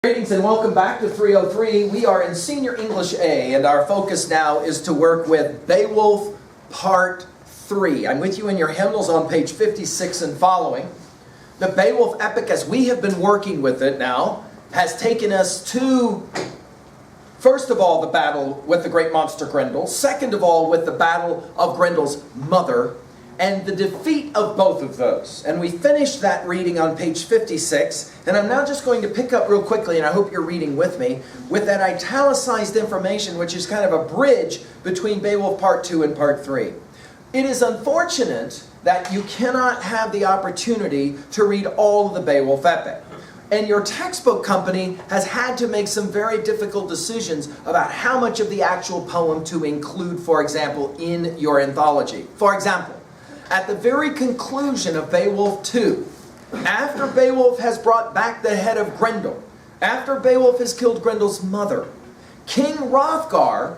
Greetings and welcome back to 303. We are in Senior English A, and our focus now is to work with Beowulf Part 3. I'm with you in your hymnals on page 56 and following. The Beowulf epic, as we have been working with it now, has taken us to, first of all, the battle with the great monster Grendel. Second of all, with the battle of Grendel's mother, and the defeat of both of those. And we finished that reading on page 56, and I'm now just going to pick up real quickly, and I hope you're reading with me, with that italicized information, which is kind of a bridge between Beowulf Part 2 and Part 3. It is unfortunate that you cannot have the opportunity to read all of the Beowulf epic. And your textbook company has had to make some very difficult decisions about how much of the actual poem to include, for example, in your anthology. For example, at the very conclusion of Beowulf 2, after Beowulf has brought back the head of Grendel, after Beowulf has killed Grendel's mother, King Hrothgar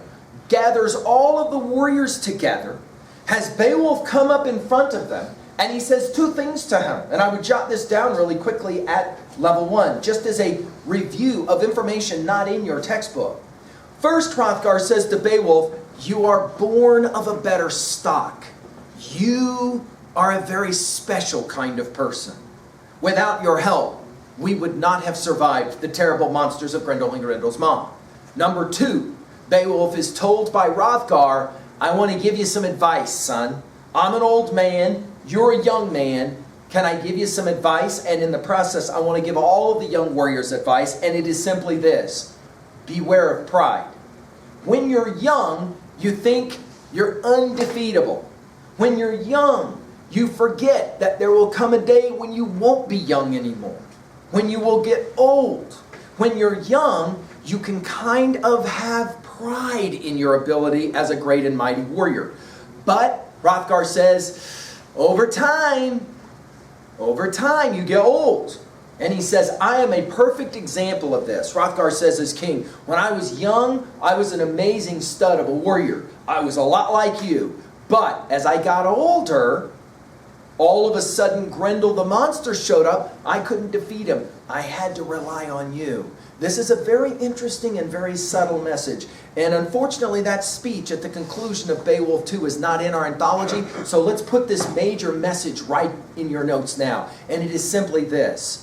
gathers all of the warriors together, has Beowulf come up in front of them, and he says two things to him. And I would jot this down really quickly at level 1, just as a review of information not in your textbook. First, Hrothgar says to Beowulf, "You are born of a better stock. You are a very special kind of person. Without your help, we would not have survived the terrible monsters of Grendel and Grendel's mom." Number 2, Beowulf is told by Hrothgar, "I want to give you some advice, son. I'm an old man, you're a young man. Can I give you some advice? And in the process, I want to give all of the young warriors advice, and it is simply this: beware of pride. When you're young, you think you're undefeatable. When you're young, you forget that there will come a day when you won't be young anymore, when you will get old. When you're young, you can kind of have pride in your ability as a great and mighty warrior. But," Hrothgar says, over time you get old." And he says, "I am a perfect example of this." Hrothgar says as king, "When I was young, I was an amazing stud of a warrior. I was a lot like you. But as I got older, all of a sudden Grendel the monster showed up. I couldn't defeat him. I had to rely on you." This is a very interesting and very subtle message. And unfortunately, that speech at the conclusion of Beowulf 2 is not in our anthology. So let's put this major message right in your notes now. And it is simply this: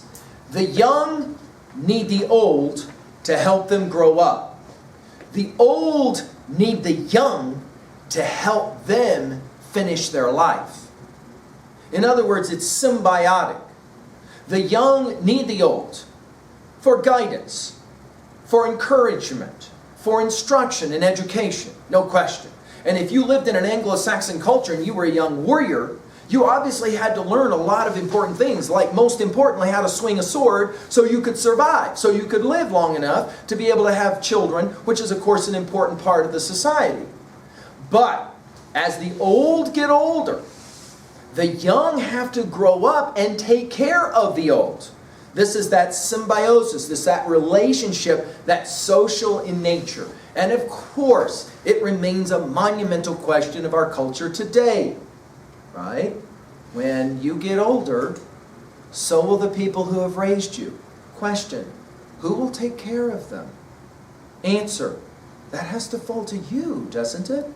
the young need the old to help them grow up. The old need the young to help them finish their life. In other words, it's symbiotic. The young need the old for guidance, for encouragement, for instruction and education, no question. And if you lived in an Anglo-Saxon culture and you were a young warrior, you obviously had to learn a lot of important things, like most importantly how to swing a sword so you could survive, so you could live long enough to be able to have children, which is of course an important part of the society. But as the old get older, the young have to grow up and take care of the old. This is that symbiosis, that relationship that's social in nature. And of course, it remains a monumental question of our culture today, right? When you get older, so will the people who have raised you. Question: who will take care of them? Answer: that has to fall to you, doesn't it?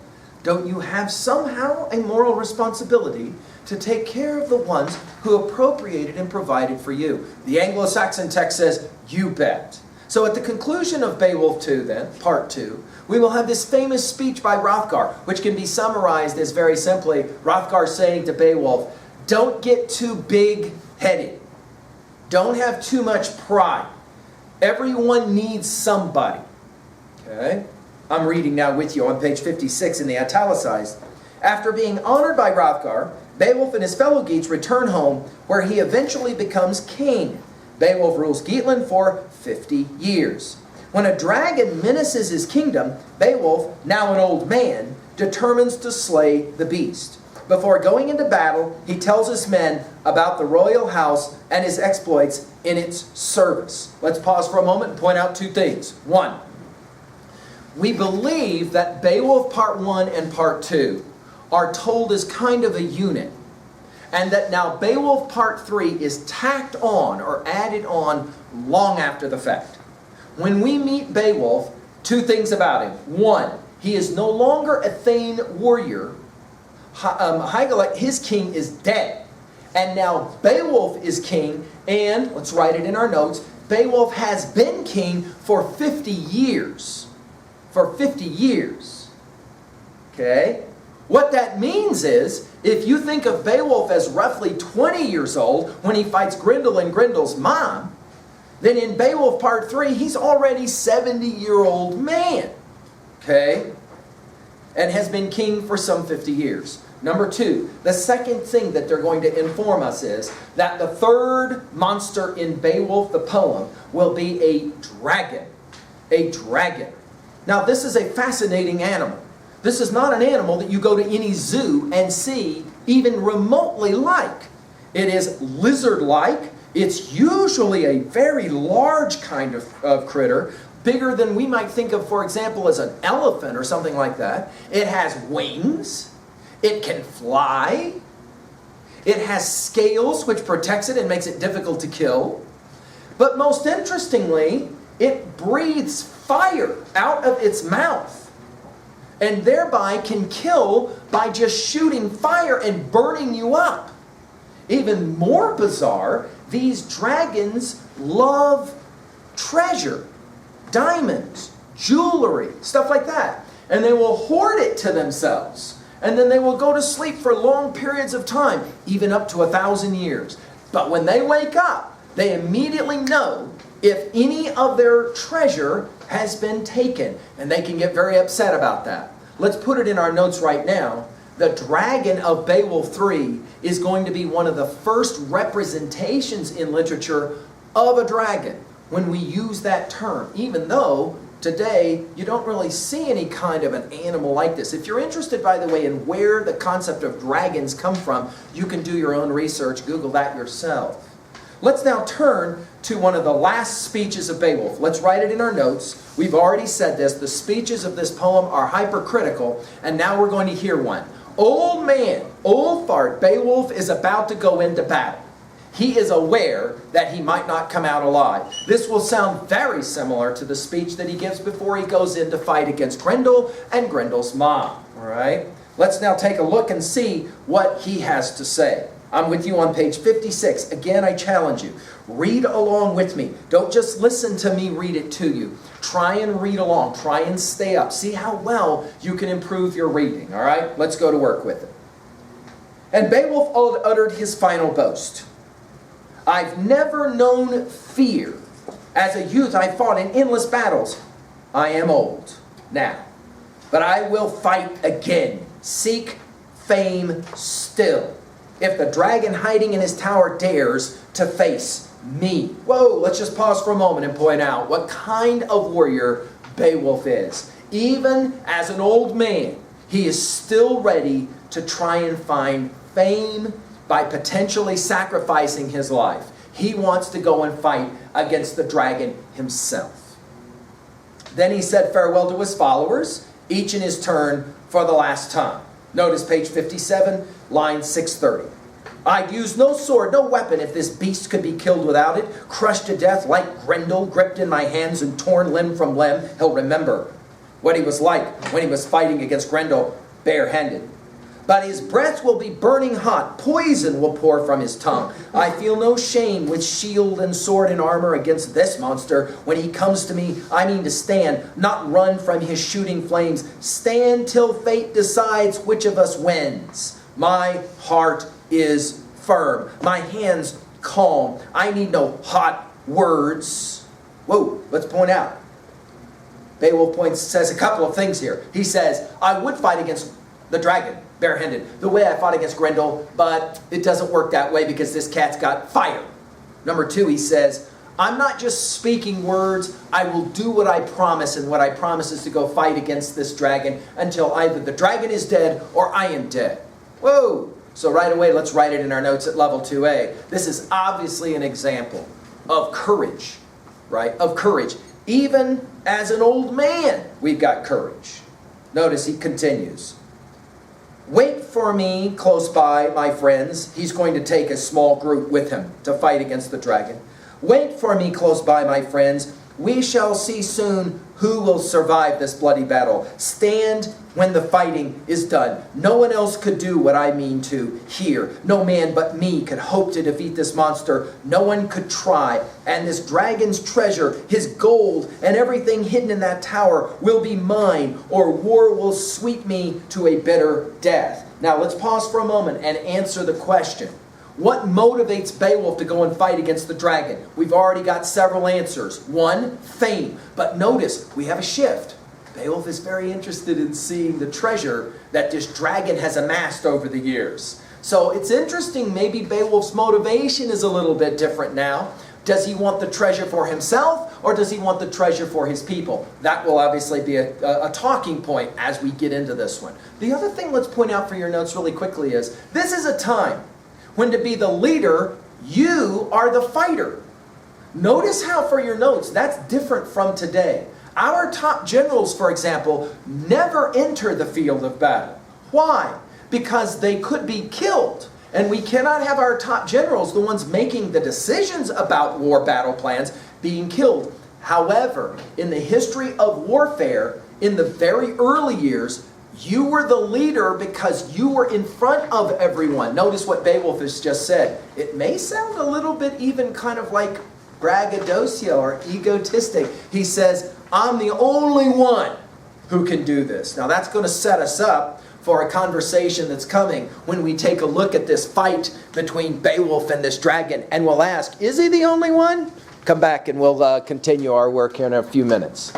Don't you have somehow a moral responsibility to take care of the ones who appropriated and provided for you? The Anglo-Saxon text says, you bet. So at the conclusion of Beowulf 2 then, Part 2, we will have this famous speech by Hrothgar, which can be summarized as very simply Hrothgar saying to Beowulf, don't get too big-headed. Don't have too much pride. Everyone needs somebody. Okay? I'm reading now with you on page 56 in the italicized. After being honored by Hrothgar, Beowulf and his fellow Geats return home, where he eventually becomes king. Beowulf rules Geatland for 50 years. When a dragon menaces his kingdom, Beowulf, now an old man, determines to slay the beast. Before going into battle, he tells his men about the royal house and his exploits in its service. Let's pause for a moment and point out two things. One, we believe that Beowulf Part 1 and Part 2 are told as kind of a unit, and that now Beowulf Part 3 is tacked on or added on long after the fact. When we meet Beowulf, two things about him. One, he is no longer a Thane warrior. Hygelac, his king, is dead. And now Beowulf is king, and, let's write it in our notes, Beowulf has been king for 50 years. For 50 years. Okay? What that means is, if you think of Beowulf as roughly 20 years old when he fights Grendel and Grendel's mom, then in Beowulf Part 3, he's already 70-year-old man. Okay? And has been king for some 50 years. Number two, the second thing that they're going to inform us is that the third monster in Beowulf the poem will be a dragon. A dragon. Now this is a fascinating animal. This is not an animal that you go to any zoo and see even remotely like. It is lizard-like. It's usually a very large kind of critter, bigger than we might think of, for example, as an elephant or something like that. It has wings. It can fly. It has scales which protects it and makes it difficult to kill. But most interestingly, it breathes fire out of its mouth and thereby can kill by just shooting fire and burning you up. Even more bizarre, these dragons love treasure, diamonds, jewelry, stuff like that. And they will hoard it to themselves. And then they will go to sleep for long periods of time, even up to 1,000 years. But when they wake up, they immediately know if any of their treasure has been taken. And they can get very upset about that. Let's put it in our notes right now. The dragon of Beowulf 3 is going to be one of the first representations in literature of a dragon when we use that term, even though today you don't really see any kind of an animal like this. If you're interested, by the way, in where the concept of dragons come from, you can do your own research, Google that yourself. Let's now turn to one of the last speeches of Beowulf. Let's write it in our notes. We've already said this. The speeches of this poem are hypercritical, and now we're going to hear one. Old man, old fart, Beowulf is about to go into battle. He is aware that he might not come out alive. This will sound very similar to the speech that he gives before he goes in to fight against Grendel and Grendel's mom. All right? Let's now take a look and see what he has to say. I'm with you on page 56. Again, I challenge you. Read along with me. Don't just listen to me read it to you. Try and read along. Try and stay up. See how well you can improve your reading. All right? Let's go to work with it. And Beowulf uttered his final boast. I've never known fear. As a youth, I fought in endless battles. I am old now, but I will fight again. Seek fame still. If the dragon hiding in his tower dares to face me. Whoa, let's just pause for a moment and point out what kind of warrior Beowulf is. Even as an old man, he is still ready to try and find fame by potentially sacrificing his life. He wants to go and fight against the dragon himself. Then he said farewell to his followers, each in his turn for the last time. Notice page 57, line 630. I'd use no sword, no weapon if this beast could be killed without it, crushed to death like Grendel, gripped in my hands and torn limb from limb. He'll remember what he was like when he was fighting against Grendel barehanded. But his breath will be burning hot. Poison will pour from his tongue. I feel no shame with shield and sword and armor against this monster. When he comes to me, I mean to stand, not run from his shooting flames. Stand till fate decides which of us wins. My heart is firm. My hands calm. I need no hot words. Whoa, let's point out. Beowulf says a couple of things here. He says, I would fight against the dragon barehanded, the way I fought against Grendel, but it doesn't work that way because this cat's got fire. Number two, he says, I'm not just speaking words, I will do what I promise, and what I promise is to go fight against this dragon until either the dragon is dead or I am dead. Whoa! So right away, let's write it in our notes at level 2A. This is obviously an example of courage, right? Of courage. Even as an old man, we've got courage. Notice he continues. Wait for me close by, my friends. He's going to take a small group with him to fight against the dragon. Wait for me close by, my friends. We shall see soon who will survive this bloody battle. Stand when the fighting is done. No one else could do what I mean to here. No man but me could hope to defeat this monster. No one could try. And this dragon's treasure, his gold, and everything hidden in that tower will be mine, or war will sweep me to a bitter death. Now let's pause for a moment and answer the question. What motivates Beowulf to go and fight against the dragon? We've already got several answers. One, fame. But notice, we have a shift. Beowulf is very interested in seeing the treasure that this dragon has amassed over the years. So it's interesting, maybe Beowulf's motivation is a little bit different now. Does he want the treasure for himself, or does he want the treasure for his people? That will obviously be a talking point as we get into this one. The other thing let's point out for your notes really quickly is, this is a time when to be the leader, you are the fighter. Notice how for your notes, that's different from today. Our top generals, for example, never enter the field of battle. Why? Because they could be killed. And we cannot have our top generals, the ones making the decisions about war battle plans, being killed. However, in the history of warfare, in the very early years, you were the leader because you were in front of everyone. Notice what Beowulf has just said. It may sound a little bit even kind of like braggadocio or egotistic. He says, I'm the only one who can do this. Now that's going to set us up for a conversation that's coming when we take a look at this fight between Beowulf and this dragon. And we'll ask, is he the only one? Come back and we'll continue our work here in a few minutes.